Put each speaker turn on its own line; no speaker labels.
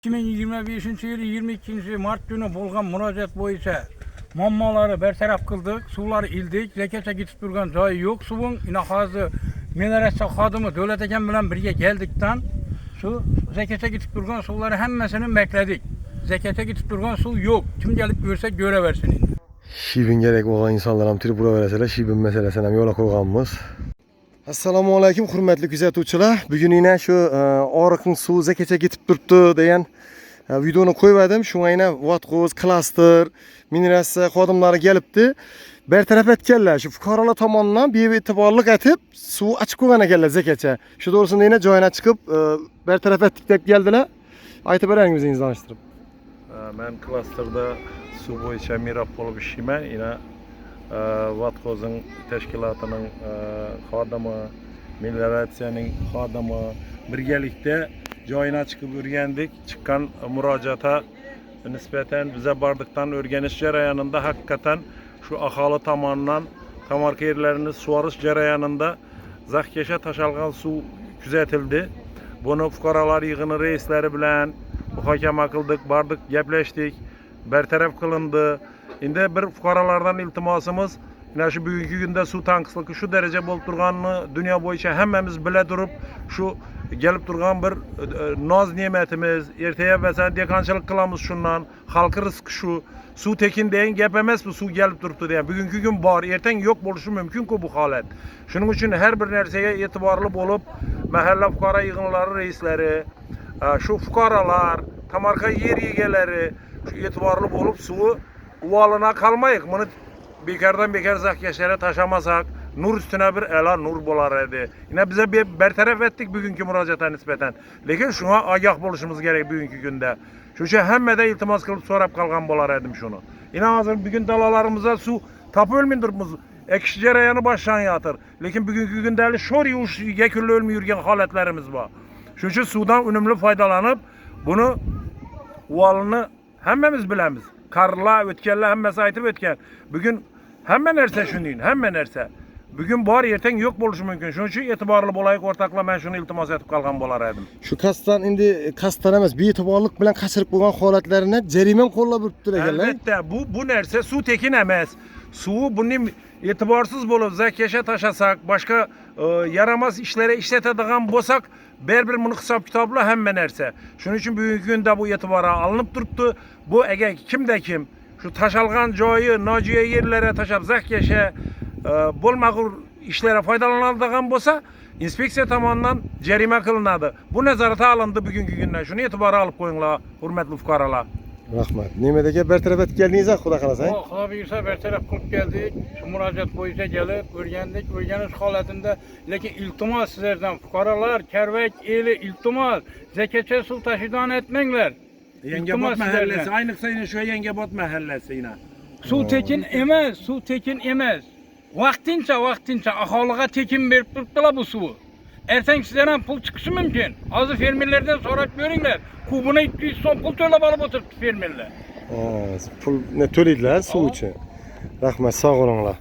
2025 yılı 22 Mart günü bolgan müracaat boyunca mammaları bertaraf kıldık, suları ildik, zekeçe gitip durgan joyi yok suwun. Ina hazır Melerese kadımı devlet eken bilen birge geldikten şu zekeçe gitip durgan suları hemmesini bekledik. Zekeçe gitip durgan su yok. Kim gelip görse göreversin indi.
Şibin gerek olan insanlar tiri bura vereseler şibin meselesine yola koyganmız. Assalamu alaykum hurmatli kuzatuvchilar. Bugun yine şu oriqning suvi zekecha ketib turibdi degan videoni qo'ydim. Shunga yana vatqoz, klaster, mineratsiya xodimlari kelibdi. Bertaraf etganlar. Shu fuqarolar tomonidan bee'tiborlik etib suv ochib qo'ygan ekanlar zekecha. Shu to'g'risida yana joyina chiqib bertaraf etdik deb keldilar. Aytib bering o'zingizni tanishtirib.
Men klasterda suv bo'yicha mirab bo'lib ishlayman. Yine Vatkoz'un teşkilatının xodimi, melioratsiyaning xodimi birgalikda joyina chiqib o'rgandik. Chiqqan murojaatga nisbatan bize bardikdan o'rganish jarayonida hakikaten şu aholi tomonidan tomorqa yerlarini sug'orish jarayonida zaxkesha tashalgan suv kuzatildi. Bunu fuqarolar yig'ini reislari bilan muhokama qildik, bardik, gaplashdik, bertaraf qilindi. Endi bir fuqarolardan iltimosimiz, yine şu bugünkü günde su tanqisliği şu derece bolup turganını dünya boyunca hemmemiz bile durup şu gelip durgan bir noz nimetimiz, erteye mesela dekançılık kılamız şundan, halkı rızkı şu, su tekin deyin gap emas bu su gelip duruptu deyin. Bugünkü gün var, erten yok buluşu mümkün ki bu halet. Şunun için her bir nerseye itibarlı bolup mahalle fuqara yığınları reisleri, şu fuqaralar, tamarka yer yegeleri şu itibarlı bolup suyu uvalına kalmayık. Bunu bekardan bekar zakyashara taşamasak, nur üstüne bir ela nur bolar edi. Yine bize bir bertaraf ettik bugünkü müracaata nispeten. Lekin şuna agah buluşumuz gerek bugünkü günde. Şu şey hemmede iltimas kılıp sorap kalgan bolar edim şunu. Yine hazır bugün dalalarımıza su tapı ölmündürmüz. Ekşi cereyanı baştan yatır. Lekin bugünkü günde şor yuş yekürlü ölmü yürgen haletlerimiz var. Şu için sudan önümlü faydalanıp bunu uvalını hemmemiz bilemiz. Karla ötkenle hemmesi aytıp ötken. Bugün hemen erse şunun, hemen erse. Bugün bari erten yok buluşu mümkün. Şunun için itibarlı bolayık ortakla ben şunu iltimas etip kalgan bolar edim.
Şu kastan indi kastan emas, bee'tiborlik bilan qaçırıp bo'lgan holatlarini jarimen qo'llab turibdi ekanlar.
Albatta, bu narsa suv tekin emas. Suvu bunu itibarsız bolup zakyasha taşasak, başka yaramaz işlere işletadigan bo'lsak, bir bunu hesap kitapla hemen erse. Şunun için bugünkü günde bu itibara alınıp duruptu. Bu eğer kimde kim şu taşalgan joyi, naciye yerlere taşap zakyasha bolmağır işlere faydalanadigan bo'lsa, inspeksiya tomonidan jarima qilinadi. Bu nazarata alındı bugünkü günden. Şunu itibara alıp qo'yinglar, hurmatli fuqarolar.
Rahmat. Nimaga bertaraf etib keldingiz, xudo xolasa?
Xudo buyursa bertaraf qilib keldik. Şu müracaat boyunca gelip o'rgandik. O'rganish holatida lekin iltimos sizlardan fuqarolar, Karvak eli iltimos, zekecha suv taşıdan etmenglar.
Yengebot mahallesi, ayniqsa yine şu Yengebot mahallesi yine.
Suv tekin emas, suv tekin emas. Vaqtincha aholiga tekin berib turibdilar bu suvi. Erteng sizlardan pul chiqishi mumkin. Hozir fermerlardan so'rab ko'ringlar. Kubini 200 so'm pul to'lab olib o'tiribdi fermerlar.
Pul ne to'laydilar suv uchun. Rahmat, sog' bo'linglar.